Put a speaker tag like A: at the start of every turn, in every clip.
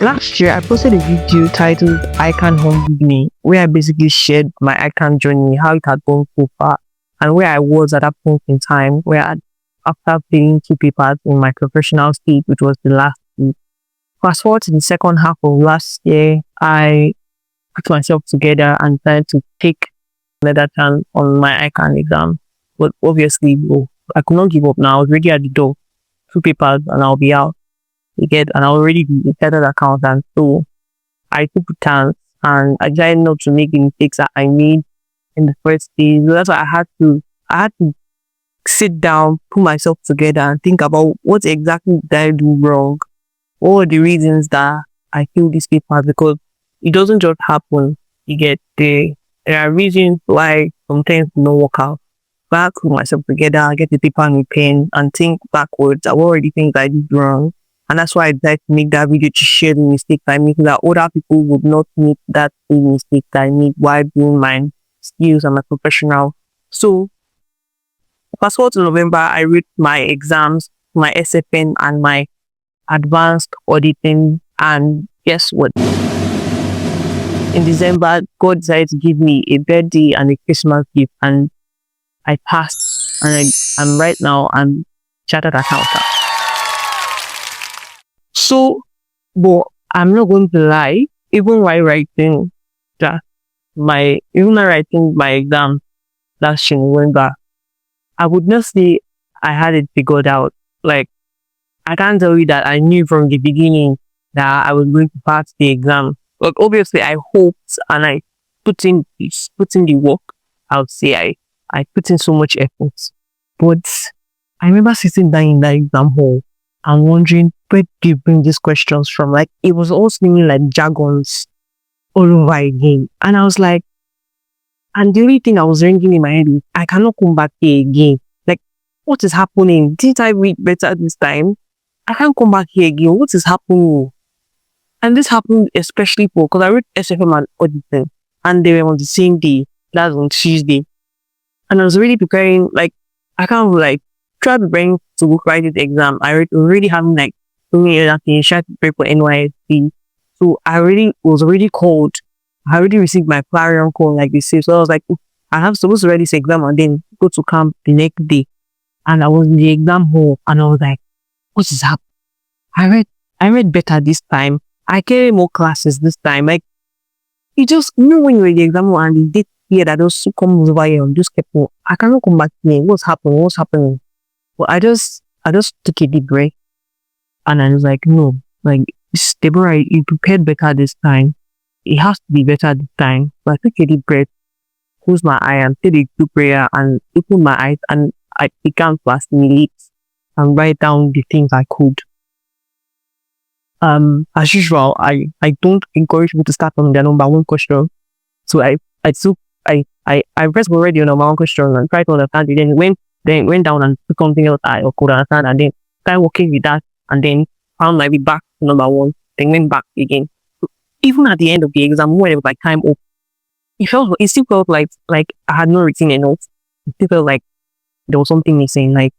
A: Last year, I posted a video titled ICAN Home With Me, where I basically shared my ICAN journey, how it had gone so far, and where I was at that point in time, after failing 2 papers in my professional state, which was the last week. Fast forward to the second half of last year, I put myself together and tried to take another chance on my ICAN exam. But obviously, I could not give up now. I was already at the door. 2 papers and I'll be out. And I'll already be a chartered accountant. So I took the chance and I tried not to make the mistakes that I made in the first day. So that's why I had to sit down, put myself together and think about what exactly did I do wrong? What were the reasons that I failed these papers? Because it doesn't just happen. There are reasons why sometimes it don't work out. So I had to put myself together, get the paper and the pen and think backwards at what were the things I did wrong. And that's why I decided to make that video to share the mistakes I made so that other people would not make that same mistake that I made while doing my skills and my professional. So fast forward to November, I wrote my exams, my SFN and my advanced auditing, and guess what? In December, God decided to give me a birthday and a Christmas gift, and I passed, and I'm right now, I'm chartered accountant. So, but I'm not going to lie, even while writing my exam last November, I would not say I had it figured out. Like, I can't tell you that I knew from the beginning that I was going to pass the exam. But obviously, I hoped and I put in the work. I would say I put in so much effort. But I remember sitting down in that exam hall and wondering, where do you bring these questions from? Like, it was all seeming like jargons all over again. And I was like, and the only thing I was ringing in my head is, I cannot come back here again. Like, what is happening? Didn't I read better this time? I can't come back here again. What is happening? And this happened especially because I wrote SFM and auditing, and they were on the same day. That's on Tuesday. And I was already preparing, like, I can't try preparing to go write the exam. I already having so many other things, trying to prepare for NYSC. So I was already called. I already received my clarion call, like they say. So I was like, I have supposed to write this exam and then go to camp the next day. And I was in the exam hall and I was like, what is happening? I read better this time. I carry more classes this time. Like, you just know when you're in the exam hall and the date here that also comes over here and just kept on, I cannot come back here. What's happening? But I just took a deep breath and I was like, no, like, Deborah, you prepared better this time. It has to be better this time. So I took a deep breath, closed my eye and said a good prayer and opened my eyes and I began to assimilate and write down the things I could. As usual, I don't encourage people to start from their number 1 question. So I pressed already on number 1 question and tried to understand it. Then went down and took something else I could understand and then started working with that and then found my way back to number 1. Then went back again. So even at the end of the exam, when it was time up, it still felt like I had not written enough. It still felt like there was something missing. Like,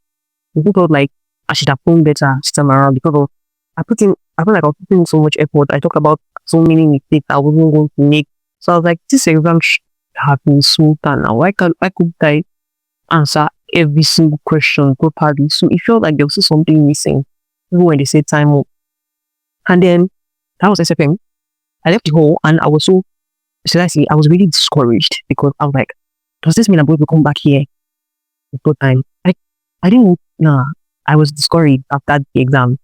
A: it still felt like I should have done better this time around because I feel like I was putting in so much effort. I talked about so many mistakes I wasn't going to make. So I was like, this exam should have been smoother now. Why could I answer every single question properly? So it felt like there was something missing, even when they said time up. And then that was SFM. I left the hall and I was I was really discouraged because I was like, does this mean I'm going to come back here in good time? I didn't know. I was discouraged after the exam.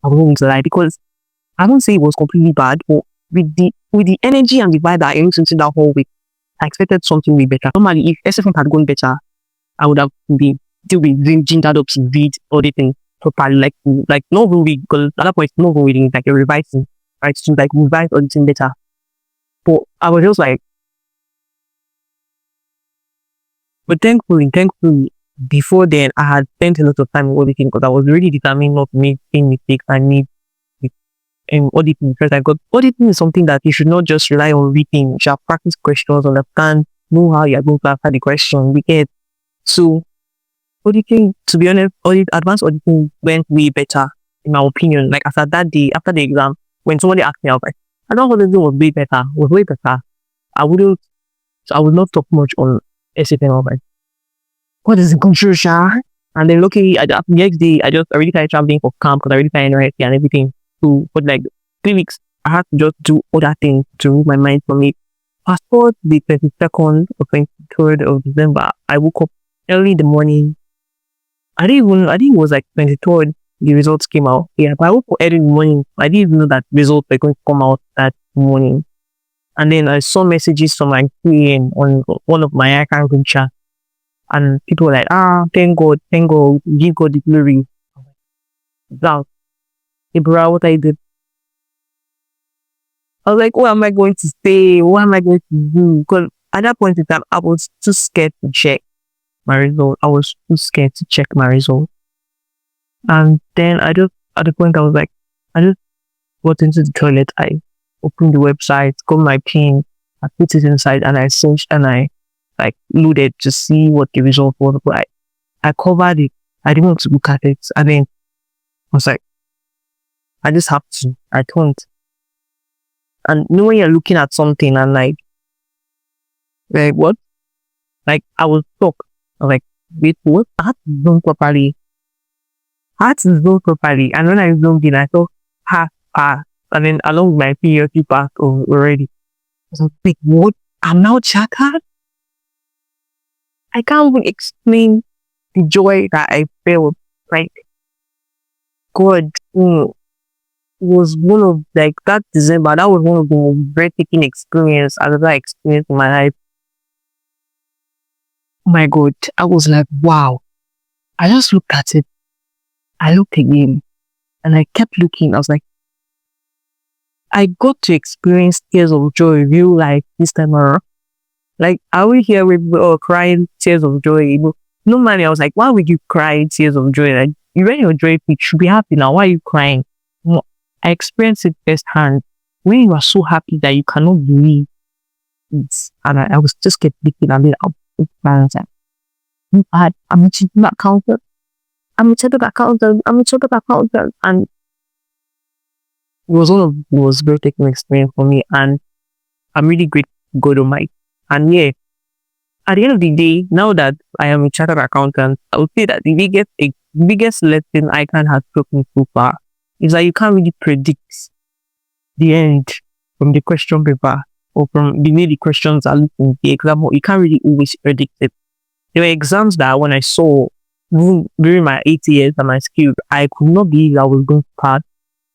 A: I was going to lie because I don't say it was completely bad, but with the energy and the vibe that I entered into that hall with, I expected something way better. Normally, if SFM had gone better, I would have still been gingered up to read auditing properly, like not really, because at that point, not reading, like you're revising, right? So revise auditing better. But I was just like, but thankfully, before then, I had spent a lot of time auditing because I was really determined not to make any mistakes I made in auditing. Because auditing is something that you should not just rely on reading. You should practice questions, understand, know how you're going to answer the question. So auditing, to be honest, advanced auditing went way better in my opinion. Like after that day, after the exam, when somebody asked me, I was like, I thought Accountancy was way better. I would not talk much on SFM. I was like, what is the control, Sha? And then luckily, the next day, I just already started traveling for camp because I already started NYC and everything. So, for like 3 weeks, I had to just do other things to remove my mind from it. Fast forward the 22nd or 23rd of December, I woke up early in the morning. I think it was like 23rd, the results came out. Yeah, but I woke up early in the morning. I didn't even know that results were going to come out that morning. And then I saw messages from like 3 a.m. on one of my ICAN group chat. And people were like, thank God, give God the glory. Wow. Hey, bro, what I did? I was like, what am I going to say? What am I going to do? Because at that point in time, I was too scared to check my result. I was too scared to check my result. And then at the point I was like, I just got into the toilet. I opened the website, got my pin, I put it inside, and I searched and I like loaded to see what the result was. But I covered it. I didn't want to look at it. And then I was like, I just have to. I can't. And you know when you're looking at something and like what? Like I was stuck. I was like, wait, what? I had to zoom properly. And when I zoomed in, I saw half past. And then along with my period, you passed already. I was like, what? I'm now chartered? I can't even explain the joy that I felt. Like, God, was one of, like, that December, that was one of the most breathtaking experience I've ever experienced in my life. Oh my God, I was like, wow. I just looked at it. I looked again and I kept looking. I was like, I got to experience tears of joy real life this time around. Like, I will hear people crying tears of joy. Normally, I was like, why would you cry tears of joy? Like, you when your joy, you should be happy now. Why are you crying? No, I experienced it firsthand. When you are so happy that you cannot believe it. And I was just kept thinking, and then I'll put my hands up. I'm a cheating accountant. I'm a chartered accountant. And it was one of the most breathtaking experience for me. And I'm really grateful to God Almighty. And yeah, at the end of the day, now that I am a chartered accountant, I would say that the biggest lesson ICAN has taught me so far is that you can't really predict the end from the question paper or from the way the questions are looking in the exam. You can't really always predict it. There were exams that when I saw during my 8 years and my skills, I could not believe I was going to pass.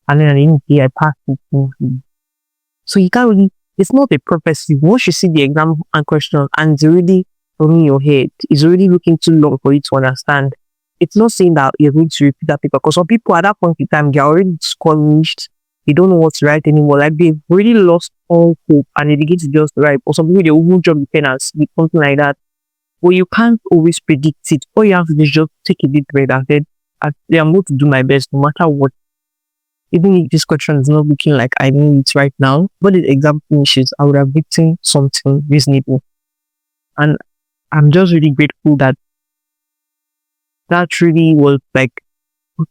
A: And then at the end of the day, I passed it. So you can't really, it's not a prophecy. Once you see the exam and question and it's already from your head, it's already looking too long for you to understand. It's not saying that you're going to repeat that paper, because some people at that point in time, they're already discouraged. They don't know what to write anymore. Like they've really lost all hope and they begin to just write. Or some people, they won't drop the pen and speak, something like that. But you can't always predict it. All you have to do is just take a deep breath and say, I'm going to do my best no matter what. Even if this question is not looking like I need it right now, but the exam finishes, I would have written something reasonable. And I'm just really grateful that really was like,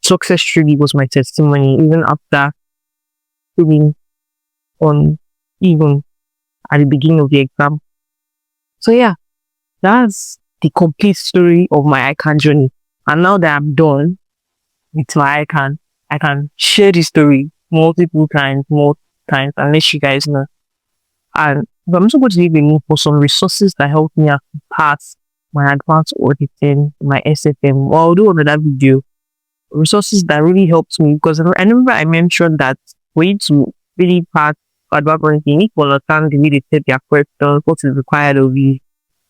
A: success truly was my testimony, even after being on, even at the beginning of the exam. So yeah, that's the complete story of my ICAN journey. And now that I'm done with my ICAN, I can share this story more times, and let you guys know. And I'm also going to leave a link for some resources that helped me pass my advanced auditing, my SFM. Well, I'll do another video. Resources that really helped me, because I remember I mentioned that for you to really pass advanced auditing, you need to understand the way they set their questions, what is required of you.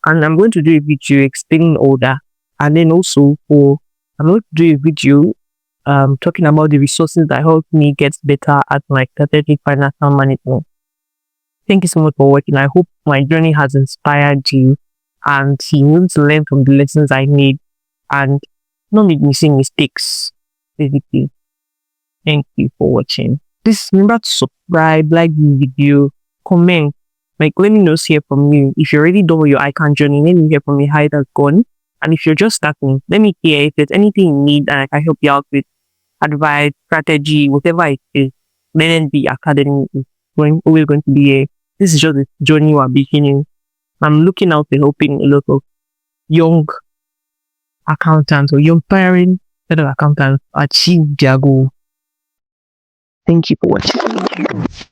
A: And I'm going to do a video explaining all that. And then also I'm going to do a video talking about the resources that helped me get better at my strategic financial management. Thank you so much for watching. I hope my journey has inspired you and you need to learn from the lessons I made and not make missing mistakes, basically. Thank you for watching. Please remember to subscribe, like the video, comment. Like, let me know, hear from you. If you're already done with your ICAN journey, let me hear from you how it has gone. And if you're just starting, let me hear if there's anything you need and I can help you out with advice, strategy, whatever it is. NNB Academy is always going to be this is just a journey we're beginning. I'm looking out and helping a lot of young accountants or young parents, accountants achieve their goal. Thank you for watching.